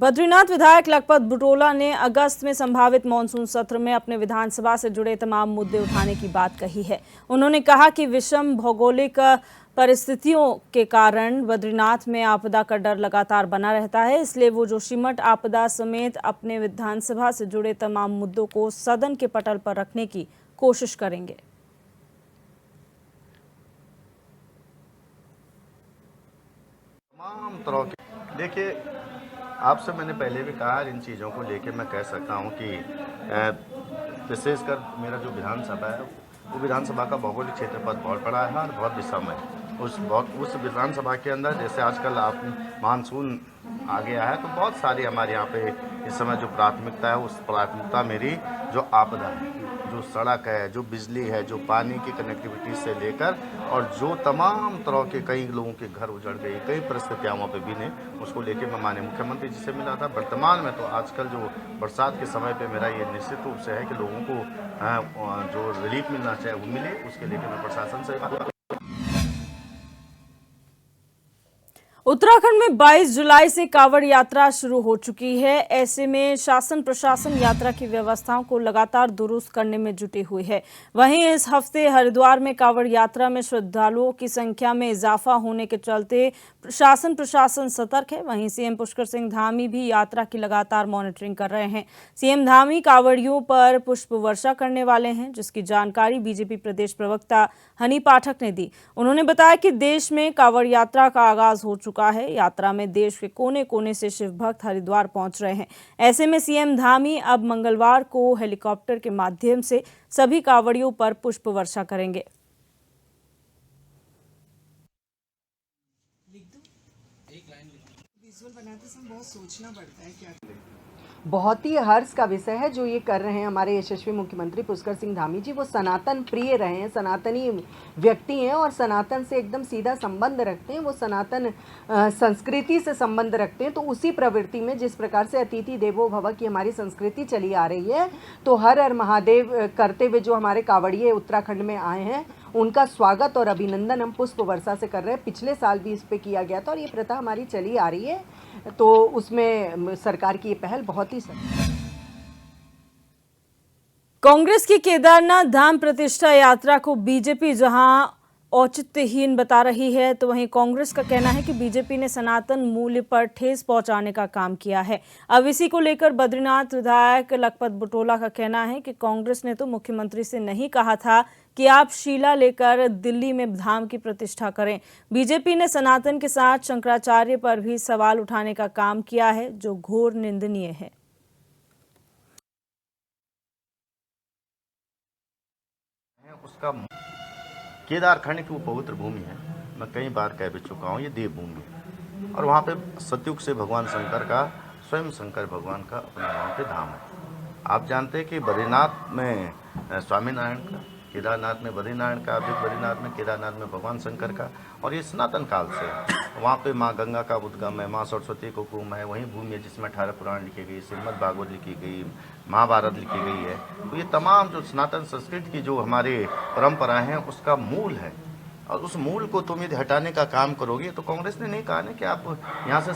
बद्रीनाथ विधायक लखपत बुटोला ने अगस्त में संभावित मानसून सत्र में अपने विधानसभा से जुड़े तमाम मुद्दे उठाने की बात कही है। उन्होंने कहा कि विषम भौगोलिक परिस्थितियों के कारण बद्रीनाथ में आपदा का डर लगातार बना रहता है, इसलिए वो जोशीमठ आपदा समेत अपने विधानसभा से जुड़े तमाम मुद्दों को सदन के पटल पर रखने की कोशिश करेंगे। तमाम तरह के देखिए, आपसे मैंने पहले भी कहा, इन चीज़ों को लेके मैं कह सकता हूं कि विशेषकर मेरा जो विधानसभा है वो विधानसभा का भौगोलिक क्षेत्रफल बहुत बड़ा है और बहुत विषम है। उस विधानसभा के अंदर जैसे आजकल आप मानसून आ गया है तो बहुत सारी हमारे यहाँ पे इस समय जो प्राथमिकता है उस प्राथमिकता मेरी जो आपदा है, जो सड़क है, जो बिजली है, जो पानी की कनेक्टिविटी से लेकर और जो तमाम तरह के कई लोगों के घर उजड़ गए, कई परिस्थितियाँ वहाँ पे भी ने, उसको लेके मैं माननीय मुख्यमंत्री जी से मिला था। वर्तमान में तो आजकल जो बरसात के समय पे मेरा ये निश्चित रूप से है कि लोगों को जो रिलीफ मिलना चाहिए वो मिले, उसके लेके मैं प्रशासन से उत्तराखंड में 22 जुलाई से कांवड़ यात्रा शुरू हो चुकी है। ऐसे में शासन प्रशासन यात्रा की व्यवस्थाओं को लगातार दुरुस्त करने में जुटी हुई है। वहीं इस हफ्ते हरिद्वार में कांवड़ यात्रा में श्रद्धालुओं की संख्या में इजाफा होने के चलते शासन प्रशासन सतर्क है। वहीं सीएम पुष्कर सिंह धामी भी यात्रा की लगातार मॉनिटरिंग कर रहे हैं। सीएम धामी कांवड़ियों पर पुष्प वर्षा करने वाले हैं, जिसकी जानकारी बीजेपी प्रदेश प्रवक्ता हनी पाठक ने दी। उन्होंने बताया कि देश में कांवड़ यात्रा का आगाज हो चुका है। यात्रा में देश के कोने कोने से शिव भक्त हरिद्वार पहुंच रहे हैं। ऐसे में सीएम धामी अब मंगलवार को हेलीकॉप्टर के माध्यम से सभी कांवड़ियों पर पुष्प वर्षा करेंगे। बहुत सोचना पड़ता है क्या। बहुत ही हर्ष का विषय है जो ये कर रहे हैं हमारे यशस्वी मुख्यमंत्री पुष्कर सिंह धामी जी। वो सनातन प्रिय रहे हैं, सनातनी व्यक्ति हैं और सनातन से एकदम सीधा संबंध रखते हैं। वो सनातन संस्कृति से संबंध रखते हैं। तो उसी प्रवृत्ति में जिस प्रकार से अतिथि देवो भव की हमारी संस्कृति चली आ रही है, तो हर हर महादेव करते हुए जो हमारे कांवड़िए उत्तराखंड में आए हैं उनका स्वागत और अभिनंदन हम पुष्प वर्षा से कर रहे हैं। पिछले साल भी इस पे किया गया था और ये प्रथा हमारी चली आ रही है, तो उसमें सरकार की ये पहल बहुत ही कांग्रेस की केदारनाथ धाम प्रतिष्ठा यात्रा को बीजेपी जहां औचित्यहीन बता रही है, तो वहीं कांग्रेस का कहना है कि बीजेपी ने सनातन मूल्य पर ठेस पहुंचाने का काम किया है। अब इसी को लेकर बद्रीनाथ विधायक लखपत बुटोला का कहना है कि कांग्रेस ने तो मुख्यमंत्री से नहीं कहा था कि आप शीला लेकर दिल्ली में धाम की प्रतिष्ठा करें। बीजेपी ने सनातन के साथ शंकराचार्य पर भी सवाल उठाने का काम किया है, जो घोर निंदनीय है। उसका केदारखंड की वो पवित्र भूमि है, मैं कई बार कह भी चुका हूँ, ये देव भूमि है और वहाँ पे सतयुग से भगवान शंकर का, स्वयं शंकर भगवान का अपने वहाँ पे धाम है। आप जानते हैं कि बद्रीनाथ में स्वामीनारायण का, केदारनाथ में बद्रीनारायण का, अभी बद्रीनाथ में, केदारनाथ में भगवान शंकर का, और ये सनातन काल से है। वहाँ पे माँ गंगा का उद्गम है, माँ सरस्वती को कुंभ है, वही भूमि है जिसमें 18 पुराण लिखी गई, श्रीमद् भागवत लिखी गई, महाभारत लिखी गई है। तो ये तमाम जो सनातन संस्कृति की जो हमारे परंपराएं हैं उसका मूल है, और उस मूल को तुम यदि हटाने का काम करोगे तो कांग्रेस ने नहीं कहा ना कि आप यहाँ से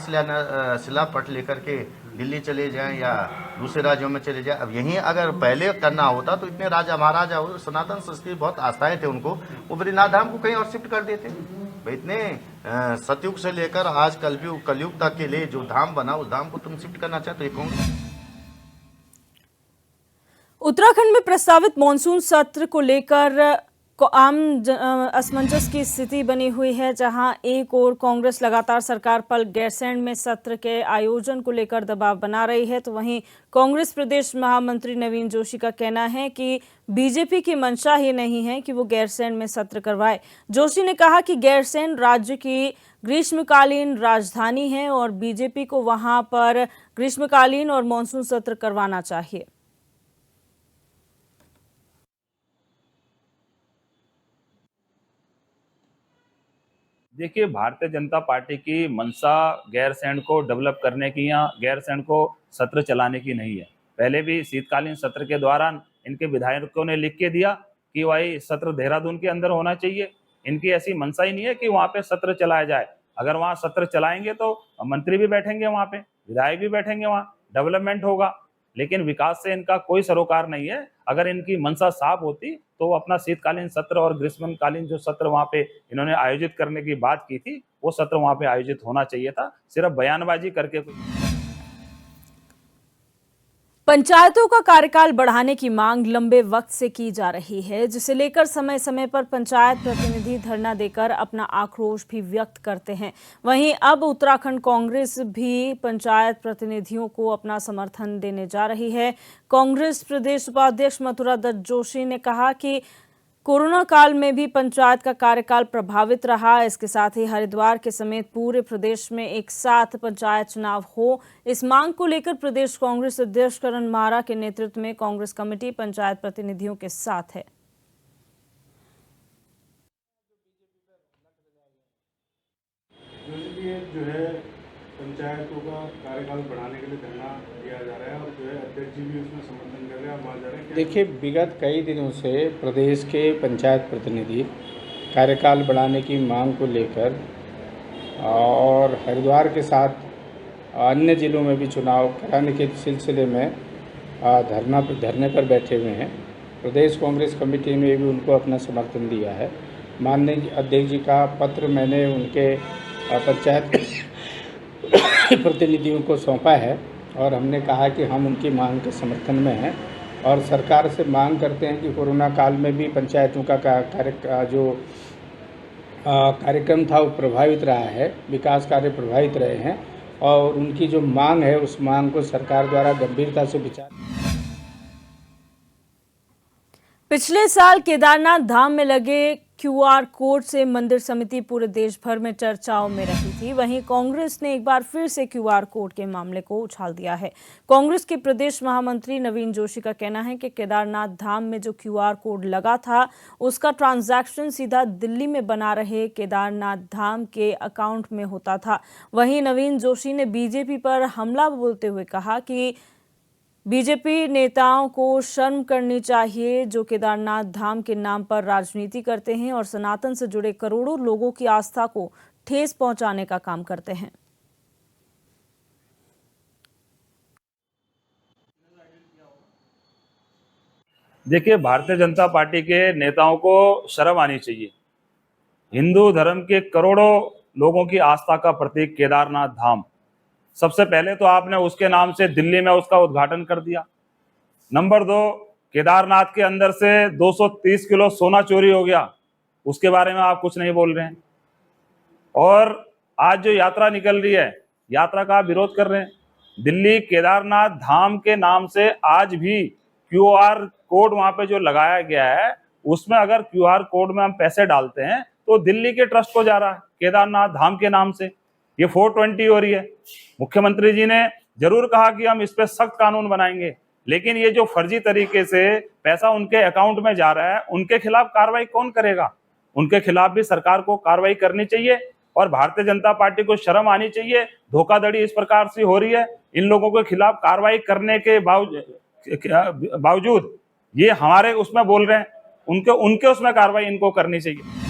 शिलापट लेकर के दिल्ली चले जाएं या दूसरे राज्यों में चले जाएं। अब यहीं अगर पहले करना होता तो इतने राजा महाराजा हो, सनातन संस्कृति बहुत आस्थाएं थे उनको, वो बद्रीनाथ धाम को कहीं और शिफ्ट कर देते। इतने सतयुग से लेकर आज कलयुग तक के लिए जो धाम बना उस धाम को तुम शिफ्ट करना चाहते हो। उत्तराखंड में प्रस्तावित मानसून सत्र को लेकर आम असमंजस की स्थिति बनी हुई है, जहां एक ओर कांग्रेस लगातार सरकार पर गैरसैंण में सत्र के आयोजन को लेकर दबाव बना रही है, तो वहीं कांग्रेस प्रदेश महामंत्री नवीन जोशी का कहना है कि बीजेपी की मंशा ही नहीं है कि वो गैरसैंण में सत्र करवाए। जोशी ने कहा कि गैरसैंण राज्य की ग्रीष्मकालीन राजधानी है और बीजेपी को वहां पर ग्रीष्मकालीन और मानसून सत्र करवाना चाहिए। देखिए, भारतीय जनता पार्टी की मंशा गैरसैंण को डेवलप करने की या गैरसैंण को सत्र चलाने की नहीं है। पहले भी शीतकालीन सत्र के दौरान इनके विधायकों ने लिख के दिया कि भाई सत्र देहरादून के अंदर होना चाहिए। इनकी ऐसी मंशा ही नहीं है कि वहाँ पे सत्र चलाया जाए। अगर वहाँ सत्र चलाएंगे तो मंत्री भी बैठेंगे वहाँ पे। विधायक भी बैठेंगे वहां, डेवलपमेंट होगा। लेकिन विकास से इनका कोई सरोकार नहीं है। अगर इनकी मंशा साफ होती तो वो अपना शीतकालीन सत्र और ग्रीष्मकालीन जो सत्र वहां पे इन्होंने आयोजित करने की बात की थी, वो सत्र वहां पे आयोजित होना चाहिए था। सिर्फ बयानबाजी करके पंचायतों का कार्यकाल बढ़ाने की मांग लंबे वक्त से की जा रही है, जिसे लेकर समय समय पर पंचायत प्रतिनिधि धरना देकर अपना आक्रोश भी व्यक्त करते हैं। वहीं अब उत्तराखंड कांग्रेस भी पंचायत प्रतिनिधियों को अपना समर्थन देने जा रही है। कांग्रेस प्रदेश उपाध्यक्ष मथुरा दत्त जोशी ने कहा कि कोरोना काल में भी पंचायत का कार्यकाल प्रभावित रहा। इसके साथ ही हरिद्वार के समेत पूरे प्रदेश में एक साथ पंचायत चुनाव हो, इस मांग को लेकर प्रदेश कांग्रेस अध्यक्ष करण मारा के नेतृत्व में कांग्रेस कमेटी पंचायत प्रतिनिधियों के साथ है। जो है पंचायतों का कार्यकाल बढ़ाने के लिए धरना दिया जा रहा है और जो है अध्यक्ष जी भी उसमें समर्थन कर रहे हैं। आप वहाँ जा रहे हैं। देखिए, विगत कई दिनों से प्रदेश के पंचायत प्रतिनिधि कार्यकाल बढ़ाने की मांग को लेकर और हरिद्वार के साथ अन्य जिलों में भी चुनाव कराने के सिलसिले में धरने पर बैठे हुए हैं। प्रदेश कांग्रेस कमेटी ने भी उनको अपना समर्थन दिया है। माननीय अध्यक्ष जी का पत्र मैंने उनके पंचायत प्रतिनिधियों को सौंपा है और हमने कहा कि हम उनकी मांग के समर्थन में हैं और सरकार से मांग करते हैं कि कोरोना काल में भी पंचायतों का कार्यक्रम था वो प्रभावित रहा है, विकास कार्य प्रभावित रहे हैं और उनकी जो मांग है उस मांग को सरकार द्वारा गंभीरता से विचार। पिछले साल केदारनाथ धाम में लगे क्यूआर कोड से मंदिर समिति पूरे देश भर में चर्चाओं में रही थी। वहीं कांग्रेस ने एक बार फिर से क्यूआर कोड के मामले को उछाल दिया है। कांग्रेस के प्रदेश महामंत्री नवीन जोशी का कहना है कि केदारनाथ धाम में जो क्यूआर कोड लगा था उसका ट्रांजैक्शन सीधा दिल्ली में बना रहे केदारनाथ धाम के अकाउंट में होता था। वहीं नवीन जोशी ने बीजेपी पर हमला बोलते हुए कहा कि बीजेपी नेताओं को शर्म करनी चाहिए जो केदारनाथ धाम के नाम पर राजनीति करते हैं और सनातन से जुड़े करोड़ों लोगों की आस्था को ठेस पहुंचाने का काम करते हैं। देखिए, भारतीय जनता पार्टी के नेताओं को शर्म आनी चाहिए। हिंदू धर्म के करोड़ों लोगों की आस्था का प्रतीक केदारनाथ धाम, सबसे पहले तो आपने उसके नाम से दिल्ली में उसका उद्घाटन कर दिया। नंबर 2, केदारनाथ के अंदर से 230 किलो सोना चोरी हो गया, उसके बारे में आप कुछ नहीं बोल रहे हैं। और आज जो यात्रा निकल रही है, यात्रा का आप विरोध कर रहे हैं। दिल्ली केदारनाथ धाम के नाम से आज भी क्यूआर कोड वहां पे जो लगाया गया है, उसमें अगर क्यूआर कोड में हम पैसे डालते हैं तो दिल्ली के ट्रस्ट को जा रहा है केदारनाथ धाम के नाम से। ये 420 हो रही है। मुख्यमंत्री जी ने जरूर कहा कि हम इस पे सख्त कानून बनाएंगे, लेकिन ये जो फर्जी तरीके से पैसा उनके अकाउंट में जा रहा है, उनके खिलाफ कार्रवाई कौन करेगा? उनके खिलाफ भी सरकार को कार्रवाई करनी चाहिए और भारतीय जनता पार्टी को शर्म आनी चाहिए। धोखाधड़ी इस प्रकार से हो रही है, इन लोगों के खिलाफ कार्रवाई करने के बावजूद ये हमारे उसमें बोल रहे हैं, उनके उसमें कार्रवाई इनको करनी चाहिए।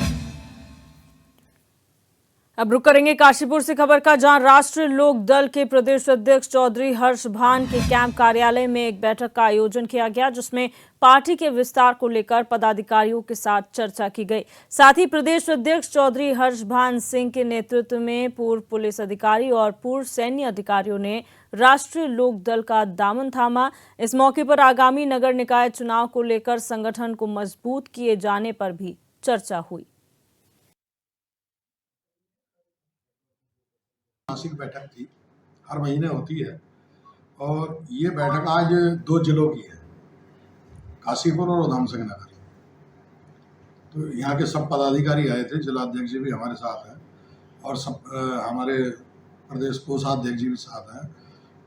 अब रुक करेंगे काशीपुर से खबर का, जहां राष्ट्रीय लोक दल के प्रदेश अध्यक्ष चौधरी हर्ष भान के कैंप कार्यालय में एक बैठक का आयोजन किया गया, जिसमें पार्टी के विस्तार को लेकर पदाधिकारियों के साथ चर्चा की गई। साथ ही प्रदेश अध्यक्ष चौधरी हर्ष भान सिंह के नेतृत्व में पूर्व पुलिस अधिकारी और पूर्व सैन्य अधिकारियों ने राष्ट्रीय लोक दल का दामन थामा। इस मौके पर आगामी नगर निकाय चुनाव को लेकर संगठन को मजबूत किए जाने पर भी चर्चा हुई। मासिक बैठक थी, हर महीने होती है और ये बैठक आज 2 जिलों की है, काशीपुर और उधम सिंह नगर। तो यहाँ के सब पदाधिकारी आए थे, जिलाध्यक्ष जी भी हमारे साथ हैं और सब हमारे प्रदेश कोषाध्यक्ष जी भी साथ हैं,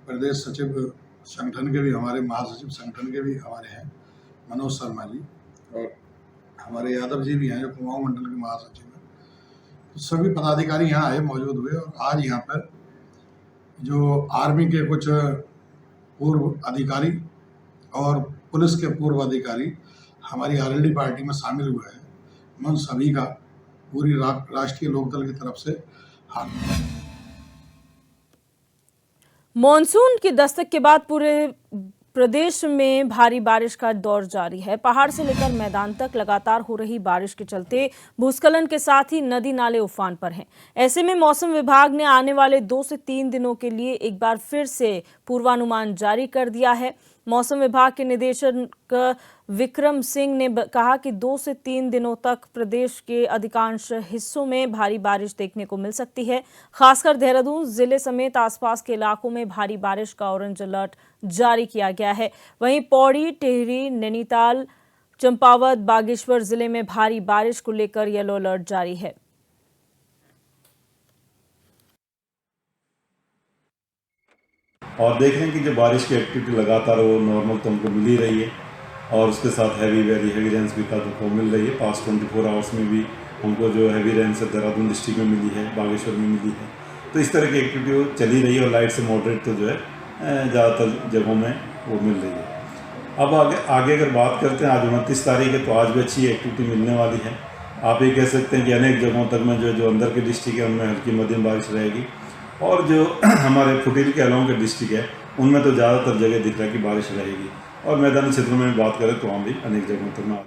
प्रदेश सचिव संगठन के भी, हमारे महासचिव संगठन के भी हमारे हैं मनोज शर्मा जी, और हमारे यादव जी भी हैं जो कुमाऊं मंडल के महासचिव हैं। तो सभी पदाधिकारी यहाँ आए, मौजूद हुए और आज यहाँ पर जो आर्मी के कुछ पूर्व अधिकारी और पुलिस के पूर्व अधिकारी हमारी आरएलडी पार्टी में शामिल हुए हैं। मैं उन सभी का पूरी राष्ट्रीय लोकदल की तरफ से मॉनसून की दस्तक के बाद पूरे प्रदेश में भारी बारिश का दौर जारी है। पहाड़ से लेकर मैदान तक लगातार हो रही बारिश के चलते भूस्खलन के साथ ही नदी नाले उफान पर हैं। ऐसे में मौसम विभाग ने आने वाले 2 से 3 दिनों के लिए एक बार फिर से पूर्वानुमान जारी कर दिया है। मौसम विभाग के निदेशक विक्रम सिंह ने कहा कि 2 से 3 दिनों तक प्रदेश के अधिकांश हिस्सों में भारी बारिश देखने को मिल सकती है। खासकर देहरादून जिले समेत आसपास के इलाकों में भारी बारिश का ऑरेंज अलर्ट जारी किया गया है। वहीं पौड़ी, टिहरी, नैनीताल, चंपावत, बागेश्वर जिले में भारी बारिश को लेकर येलो अलर्ट जारी है। और देख रहे हैं कि जो बारिश की एक्टिविटी लगातार वो नॉर्मल तो हमको मिल ही रही है और उसके साथ वेरी हैवी रेंस भी को मिल रही है। पास्ट 24 आवर्स में भी हमको जो हैवी रेंस देहरादून डिस्ट्रिक्ट में मिली है, बागेश्वर में मिली है। तो इस तरह की एक्टिविटी वो चली रही है और लाइट से मॉडरेट तो जो है ज़्यादातर जगहों में वो मिल रही है। अब आगे अगर बात करते हैं, आज 29 तारीख है, तो आज भी अच्छी एक्टिविटी मिलने वाली है। आप ये कह सकते हैं कि अनेक जगहों तक में जो अंदर के डिस्ट्रिक्ट है उनमें हल्की मध्यम बारिश रहेगी और जो हमारे फुटील के अलावा के डिस्ट्रिक्ट है उनमें तो ज़्यादातर जगह दिख रहा है कि बारिश रहेगी और मैदानी क्षेत्रों में बात करें तो वहाँ भी अनेक जगहों तक में।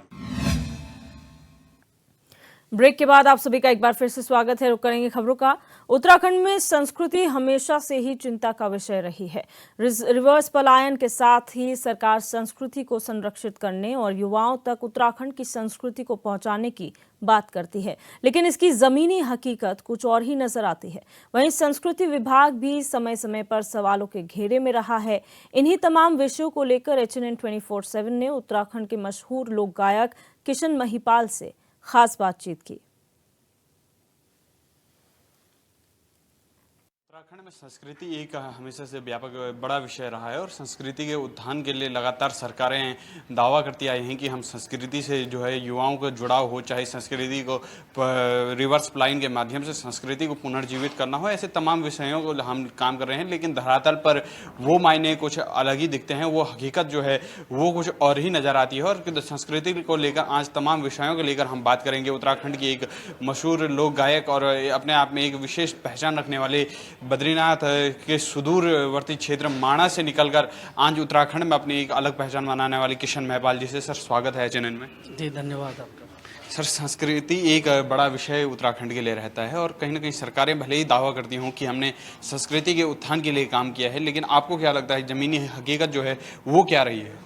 ब्रेक के बाद आप सभी का एक बार फिर से स्वागत है। रुक करेंगे खबरों का। उत्तराखंड में संस्कृति हमेशा से ही चिंता का विषय रही है। रिवर्स पलायन के साथ ही सरकार संस्कृति को संरक्षित करने और युवाओं तक उत्तराखंड की संस्कृति को पहुंचाने की बात करती है, लेकिन इसकी जमीनी हकीकत कुछ और ही नजर आती है। वहीं संस्कृति विभाग भी समय समय पर सवालों के घेरे में रहा है। इन्हीं तमाम विषयों को लेकर HNN 24/7 ने उत्तराखंड के मशहूर लोक गायक किशन महिपाल से खास बातचीत की। उत्तराखंड में संस्कृति एक हमेशा से व्यापक बड़ा विषय रहा है और संस्कृति के उत्थान के लिए लगातार सरकारें दावा करती आई हैं कि हम संस्कृति से जो है युवाओं का जुड़ाव हो, चाहे संस्कृति को रिवर्स पलायन के माध्यम से संस्कृति को पुनर्जीवित करना हो, ऐसे तमाम विषयों को हम काम कर रहे हैं। लेकिन धरातल पर वो मायने कुछ अलग ही दिखते हैं, वो हकीकत जो है वो कुछ और ही नज़र आती है। और संस्कृति को लेकर आज तमाम विषयों को लेकर हम बात करेंगे। उत्तराखंड की एक मशहूर लोक गायक और अपने आप में एक विशेष पहचान रखने वाले बद्रीनाथ के सुदूरवर्ती क्षेत्र माणा से निकलकर आज उत्तराखंड में अपनी एक अलग पहचान बनाने वाले किशन महिपाल जी से सर स्वागत है HNN में। जी धन्यवाद आपका। सर, संस्कृति एक बड़ा विषय उत्तराखंड के लिए रहता है और कहीं ना कहीं सरकारें भले ही दावा करती हों कि हमने संस्कृति के उत्थान के लिए काम किया है, लेकिन आपको क्या लगता है ज़मीनी हकीकत जो है वो क्या रही है?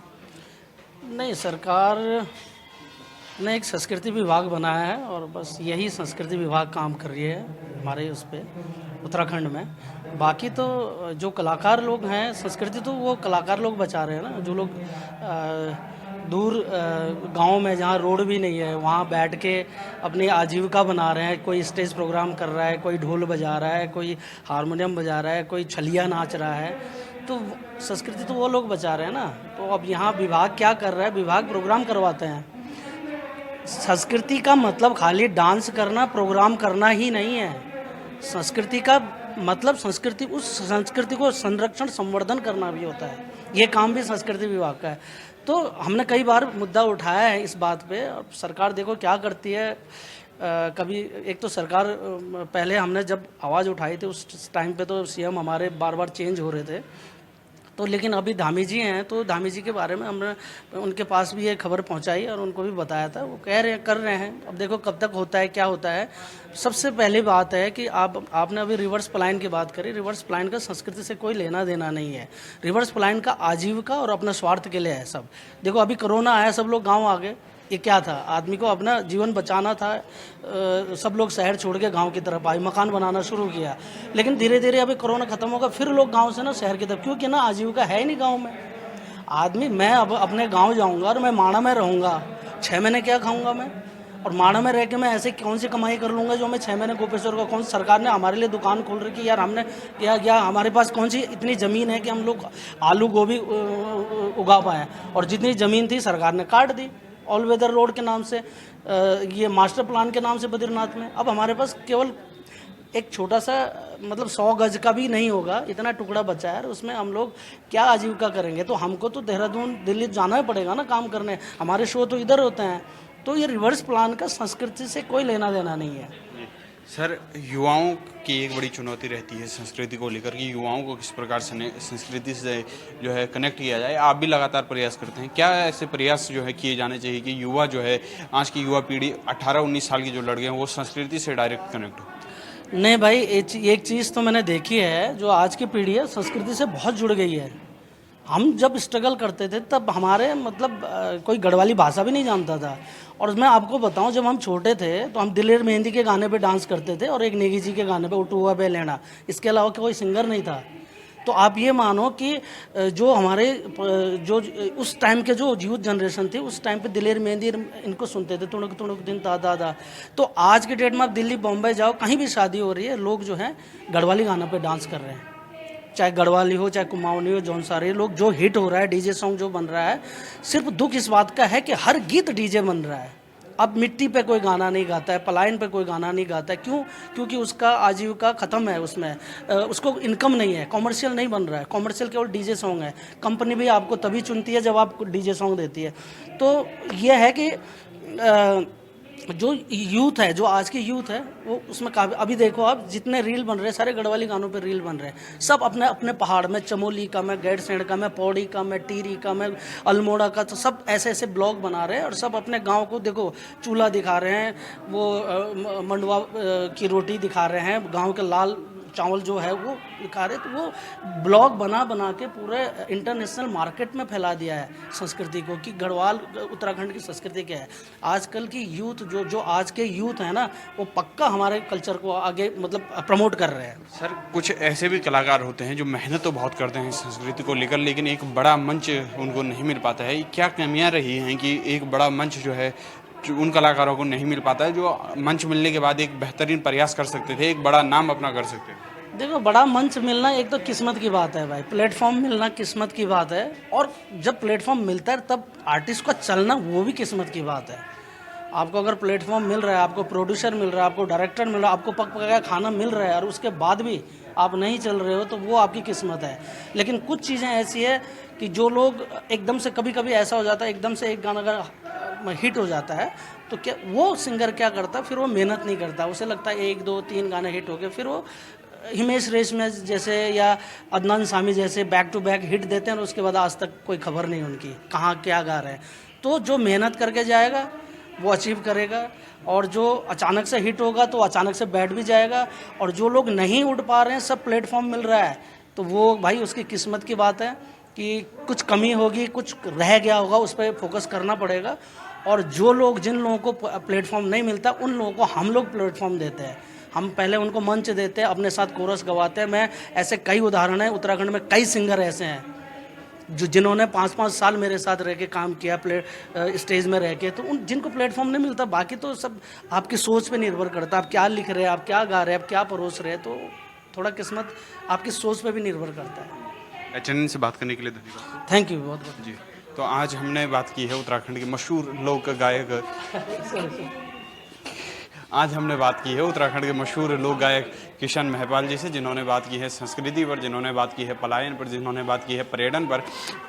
नहीं, सरकार ने एक संस्कृति विभाग बनाया है और बस यही संस्कृति विभाग काम कर रही है हमारे उस पर उत्तराखंड में। बाकी तो जो कलाकार लोग हैं, संस्कृति तो वो कलाकार लोग बचा रहे हैं ना। जो लोग दूर गांव में जहाँ रोड भी नहीं है वहाँ बैठ के अपनी आजीविका बना रहे हैं। कोई स्टेज प्रोग्राम कर रहा है, कोई ढोल बजा रहा है, कोई हारमोनियम बजा रहा है, कोई छलिया नाच रहा है, तो संस्कृति तो वो लोग बचा रहे हैं ना। तो अब यहाँ विभाग क्या कर रहा है, विभाग प्रोग्राम करवाते हैं। संस्कृति का मतलब खाली डांस करना, प्रोग्राम करना ही नहीं है। संस्कृति का मतलब संस्कृति, उस संस्कृति को संरक्षण संवर्धन करना भी होता है। ये काम भी संस्कृति विभाग का है। तो हमने कई बार मुद्दा उठाया है इस बात पे और सरकार देखो क्या करती है। कभी एक तो सरकार पहले हमने जब आवाज़ उठाई थी उस टाइम पे तो CM हमारे बार बार चेंज हो रहे थे, तो लेकिन अभी धामी जी हैं, तो धामी जी के बारे में हमने उनके पास भी ये खबर पहुंचाई और उनको भी बताया था। वो कर रहे हैं। अब देखो कब तक होता है, क्या होता है। सबसे पहली बात है कि आपने अभी रिवर्स पलायन की बात करी। रिवर्स पलायन का संस्कृति से कोई लेना देना नहीं है। रिवर्स पलायन का आजीविका और अपना स्वार्थ के लिए है सब। देखो अभी कोरोना आया, सब लोग गाँव आ गए। ये क्या था, आदमी को अपना जीवन बचाना था। सब लोग शहर छोड़ के गांव की तरफ आए, मकान बनाना शुरू किया। लेकिन धीरे धीरे अभी कोरोना खत्म होगा, फिर लोग गांव से ना शहर की तरफ, क्योंकि ना आजीविका है ही नहीं गांव में। आदमी, मैं अब अपने गांव जाऊंगा और मैं माणा में रहूंगा, 6 महीने क्या खाऊंगा मैं? और माणा में रह के मैं ऐसे कौन सी कमाई कर लूँगा जो मैं 6 महीने गोपेश्वर का, कौन सी सरकार ने हमारे लिए दुकान खोल रखी यार। हमने क्या हमारे पास कौन सी इतनी ज़मीन है कि हम लोग आलू गोभी उगा पाएँ? और जितनी ज़मीन थी सरकार ने काट दी। ऑल वेदर रोड के नाम से, ये मास्टर प्लान के नाम से बद्रीनाथ में। अब हमारे पास केवल एक छोटा सा मतलब 100 गज का भी नहीं होगा, इतना टुकड़ा बचा है। उसमें हम लोग क्या आजीविका करेंगे? तो हमको तो देहरादून दिल्ली जाना ही पड़ेगा ना काम करने। हमारे शो तो इधर होते हैं। तो ये रिवर्स प्लान का संस्कृति से कोई लेना देना नहीं है। सर, युवाओं की एक बड़ी चुनौती रहती है संस्कृति को लेकर कि युवाओं को किस प्रकार से संस्कृति से जो है कनेक्ट किया जाए। आप भी लगातार प्रयास करते हैं, क्या ऐसे प्रयास जो है किए जाने चाहिए कि युवा जो है, आज की युवा पीढ़ी 18-19 साल की जो लड़के हैं वो संस्कृति से डायरेक्ट कनेक्ट हो? नहीं भाई, एक चीज़ तो मैंने देखी है, जो आज की पीढ़ी है संस्कृति से बहुत जुड़ गई है। हम जब स्ट्रगल करते थे तब हमारे मतलब कोई गढ़वाली भाषा भी नहीं जानता था। और मैं आपको बताऊं, जब हम छोटे थे तो हम दिलेर मेहंदी के गाने पे डांस करते थे और एक नेगी जी के गाने पे उठुआ बे लेना, इसके अलावा कोई सिंगर नहीं था। तो आप ये मानो कि जो हमारे जो उस टाइम के जो यूथ जनरेशन थी, उस टाइम पे दिलेर मेहंदी इनको सुनते थे, तुणुक तुणुक दिन दादा। तो आज के डेट में आप दिल्ली बॉम्बे जाओ, कहीं भी शादी हो रही है, लोग जो है गढ़वाली गानों पे डांस कर रहे हैं। चाहे गढ़वाली हो, चाहे कुमाऊनी हो, जौनसारी, लोग जो हिट हो रहा है, डीजे सॉन्ग जो बन रहा है, सिर्फ दुख इस बात का है कि हर गीत डीजे बन रहा है। अब मिट्टी पे कोई गाना नहीं गाता है, पलायन पे कोई गाना नहीं गाता है। क्यों? क्योंकि उसका आजीविका ख़त्म है, उसमें उसको इनकम नहीं है, कॉमर्शियल नहीं बन रहा है। कॉमर्शियल केवल डीजे सॉन्ग है। कंपनी भी आपको तभी चुनती है जब आप डीजे सॉन्ग देती है। तो ये है कि जो यूथ है, जो आज की यूथ है, वो उसमें काफ़ी, अभी देखो आप जितने रील बन रहे हैं, सारे गढ़वाली गानों पे रील बन रहे हैं। सब अपने अपने पहाड़ में, चमोली का, मैं गैरसैंण का, मैं पौड़ी का, मैं टिहरी का, मैं अल्मोड़ा का, तो सब ऐसे ऐसे ब्लॉग बना रहे हैं और सब अपने गांव को देखो, चूल्हा दिखा रहे हैं, वो मंडवा की रोटी दिखा रहे हैं, गांव के लाल चावल जो है वो दिखा रहे। तो वो ब्लॉग बना बना के पूरे इंटरनेशनल मार्केट में फैला दिया है संस्कृति को, कि गढ़वाल उत्तराखंड की संस्कृति क्या है। आजकल की यूथ जो आज के यूथ है ना, वो पक्का हमारे कल्चर को आगे मतलब प्रमोट कर रहे हैं। सर, कुछ ऐसे भी कलाकार होते हैं जो मेहनत तो बहुत करते हैं संस्कृति को लेकर, लेकिन एक बड़ा मंच उनको नहीं मिल पाता है। क्या कमियां रही हैं कि एक बड़ा मंच जो है उन कलाकारों को नहीं मिल पाता है, जो मंच मिलने के बाद एक बेहतरीन प्रयास कर सकते थे, एक बड़ा नाम अपना कर सकते थे? देखो, बड़ा मंच मिलना एक तो किस्मत की बात है भाई, प्लेटफॉर्म मिलना किस्मत की बात है। और जब प्लेटफॉर्म मिलता है तब आर्टिस्ट का चलना, वो भी किस्मत की बात है। आपको अगर प्लेटफॉर्म मिल रहा है, आपको प्रोड्यूसर मिल रहा है, आपको डायरेक्टर मिल रहा है, आपको पक पकाया खाना मिल रहा है, और उसके बाद भी आप नहीं चल रहे हो, तो वो आपकी किस्मत है। लेकिन कुछ चीज़ें ऐसी है कि जो लोग एकदम से, कभी कभी ऐसा हो जाता है, एकदम से एक गाना अगर हिट हो जाता है तो क्या वो सिंगर क्या करता है, फिर वो मेहनत नहीं करता। उसे लगता है 1 2 3 गाने हिट हो गए, फिर वो हिमेश रेशमिया जैसे या अदनान सामी जैसे बैक टू बैक हिट देते हैं और उसके बाद आज तक कोई खबर नहीं उनकी कहाँ क्या गा रहे हैं। तो जो मेहनत करके जाएगा वो अचीव करेगा, और जो अचानक से हिट होगा तो अचानक से बैठ भी जाएगा। और जो लोग नहीं उठ पा रहे हैं, सब प्लेटफॉर्म मिल रहा है, तो वो भाई उसकी किस्मत की बात है कि कुछ कमी होगी, कुछ रह गया होगा, उस पर फोकस करना पड़ेगा। और जो लोग, जिन लोगों को प्लेटफॉर्म नहीं मिलता, उन लोगों को हम लोग प्लेटफॉर्म देते हैं। हम पहले उनको मंच देते हैं, अपने साथ कोरस गवाते हैं। मैं ऐसे कई उदाहरण हैं, उत्तराखंड में कई सिंगर ऐसे हैं जिन्होंने 5-5 साल मेरे साथ रह के काम किया, स्टेज में रह के। तो उन जिनको प्लेटफॉर्म नहीं मिलता, बाकी तो सब आपकी सोच पे निर्भर करता है। आप क्या लिख रहे हैं, आप क्या गा रहे हैं, आप क्या परोस रहे हैं, तो थोड़ा किस्मत आपकी सोच पे भी निर्भर करता है। HNN से बात करने के लिए धन्यवाद। थैंक यू, बहुत बहुत। जी, तो आज हमने बात की है उत्तराखंड के मशहूर लोक गायक आज हमने बात की है उत्तराखंड के मशहूर लोक गायक किशन महपाल जी से, जिन्होंने बात की है संस्कृति पर, जिन्होंने बात की है पलायन पर, जिन्होंने बात की है पर्यटन पर,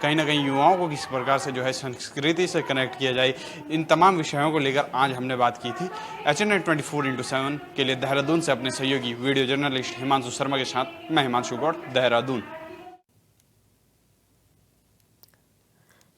कहीं ना कहीं युवाओं को किस प्रकार से जो है संस्कृति से कनेक्ट किया जाए, इन तमाम विषयों को लेकर आज हमने बात की थी। HNN 24/7 के लिए देहरादून से अपने सहयोगी वीडियो जर्नलिस्ट हिमांशु शर्मा के साथ मैं हिमांशु गौड़, देहरादून।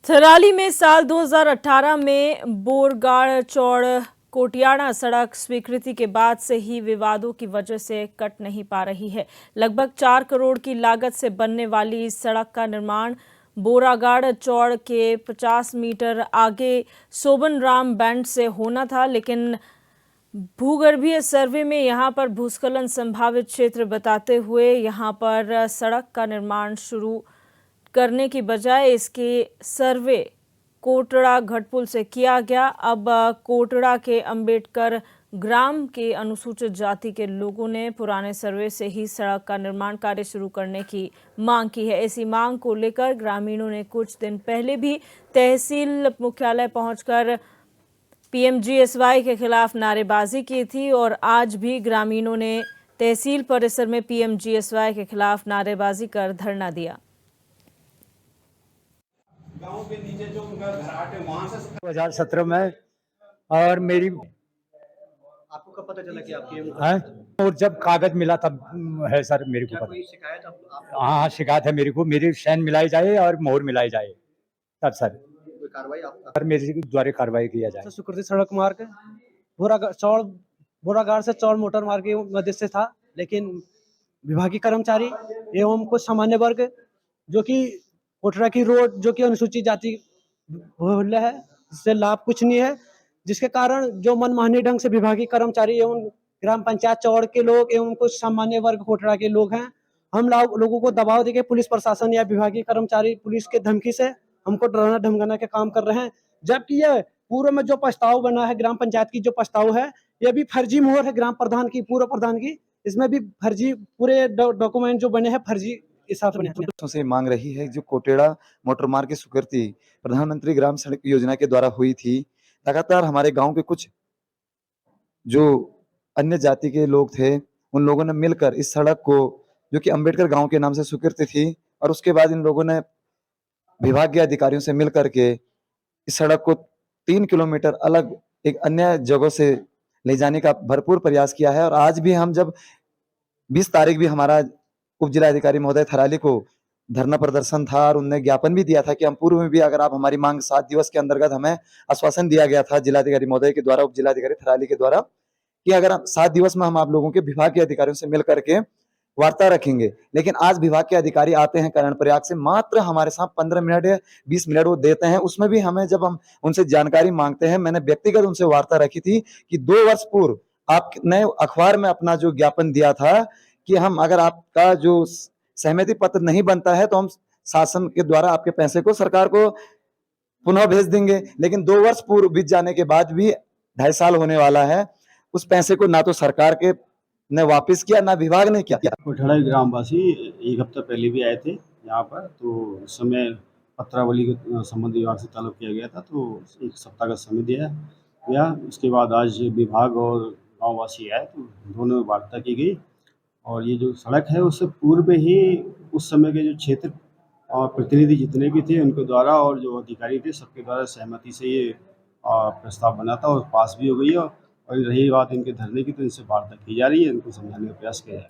थराली में साल 2018 में बोरगाड़ चौड़ कोटियाड़ा सड़क स्वीकृति के बाद से ही विवादों की वजह से कट नहीं पा रही है। लगभग 4 करोड़ की लागत से बनने वाली इस सड़क का निर्माण बोरागाड़ चौड़ के 50 मीटर आगे सोबन राम बैंड से होना था, लेकिन भूगर्भीय सर्वे में यहां पर भूस्खलन संभावित क्षेत्र बताते हुए यहां पर सड़क का निर्माण शुरू करने की बजाय इसके सर्वे कोटड़ा घटपुल से किया गया। अब कोटड़ा के अंबेडकर ग्राम के अनुसूचित जाति के लोगों ने पुराने सर्वे से ही सड़क का निर्माण कार्य शुरू करने की मांग की है। इसी मांग को लेकर ग्रामीणों ने कुछ दिन पहले भी तहसील मुख्यालय पहुंचकर PMGSY के खिलाफ नारेबाजी की थी और आज भी ग्रामीणों ने तहसील परिसर में PMGSY के खिलाफ नारेबाजी कर धरना दिया। गांव के नीचे जो उनका घराट है वहां से 2017 में, और मेरी आपको कब पता चला कि आपकी है? और जब कागज मिला तब है सर मेरे को क्या पता। कोई शिकायत आप हाँ शिकायत है मेरे को, मेरी साइन मिलाई जाए और मोहर मिलाई जाए तब सर कोई कार्रवाई आप सर मेरे द्वारा कार्रवाई किया जाए। सुकृति सड़क मार्ग बोरागाड़ से चौड़ मोटर मार्ग के मध्य से था, लेकिन विभागीय कर्मचारी एवं कुछ सामान्य वर्ग जो कि कोटरा की रोड जो कि अनुसूचित जाति बहुल्य है, इससे लाभ कुछ नहीं है, जिसके कारण जो मनमानी ढंग से विभागीय कर्मचारी एवं ग्राम पंचायत चौड़ के लोग एवं कुछ सामान्य वर्ग कोटरा के लोग हैं, हम लोगों को दबाव देके पुलिस प्रशासन या विभागीय कर्मचारी पुलिस के धमकी से हमको डराना धमकाना के काम कर रहे हैं। जबकि ये पूर्व में जो प्रस्ताव बना है ग्राम पंचायत की जो प्रस्ताव है, ये भी फर्जी मोहर है ग्राम प्रधान की, पूर्व प्रधान की, इसमें भी फर्जी पूरे डॉक्यूमेंट जो बने हैं फर्जी हिसाब से बने हैं। से मांग रही है जो कोटेड़ा मोटर मार्ग की स्वीकृति प्रधानमंत्री ग्राम सड़क योजना के द्वारा हुई थी। लगातार हमारे गांव के कुछ जो अन्य जाति के लोग थे उन लोगों ने मिलकर इस सड़क को, जो कि अंबेडकर गांव के नाम से स्वीकृति थी, और उसके बाद इन लोगों ने विभागीय अधिकारियों से मिलकर के इस सड़क को 3 किलोमीटर अलग एक अन्य जगह से ले जाने का भरपूर प्रयास किया है। और आज भी हम जब 20 तारीख भी हमारा उप जिलाधिकारी महोदय थराली को धरना प्रदर्शन था और उनने ज्ञापन भी दिया था कि हम पूर्व में भी अगर आप हमारी मांग 7 दिवस के अंतर्गत हमें आश्वासन दिया गया था जिलाधिकारी महोदय के द्वारा, उप जिलाधिकारी थराली के द्वारा, कि अगर 7 दिवस में हम आप लोगों के विभाग के अधिकारियों से मिल करके वार्ता रखेंगे। लेकिन आज विभाग के अधिकारी आते हैं करण प्रयाग से, मात्र हमारे साथ 15 मिनट या 20 मिनट वो देते हैं। उसमें भी हमें जब हम उनसे जानकारी मांगते हैं, मैंने व्यक्तिगत उनसे वार्ता रखी थी कि 2 वर्ष पूर्व आपने अखबार में अपना जो ज्ञापन दिया था कि हम अगर आपका जो सहमति पत्र नहीं बनता है तो हम शासन के द्वारा आपके पैसे को सरकार को पुनः भेज देंगे। लेकिन 2 वर्ष पूर्व बीत जाने के बाद भी 2.5 साल होने वाला है, उस पैसे को ना तो सरकार के ने वापस किया ना विभाग ने किया। कोठड़ा ग्रामवासी 1 हफ्ता पहले भी आए थे यहाँ पर, तो उस समय पत्रावली के संबंध विभाग से तलब किया गया था, तो 1 सप्ताह का समय दिया गया। उसके बाद आज विभाग और गाँववासी आए तो दोनों में वार्ता की गई, और ये जो सड़क है उससे पूर्व ही उस समय के जो क्षेत्र और प्रतिनिधि जितने भी थे उनके द्वारा और जो अधिकारी थे सबके द्वारा सहमति से ये प्रस्ताव बना था और पास भी हो गई है। और रही बात इनके धरने की, तो इनसे वार्ता की जा रही है, इनको समझाने का प्रयास किया जाए।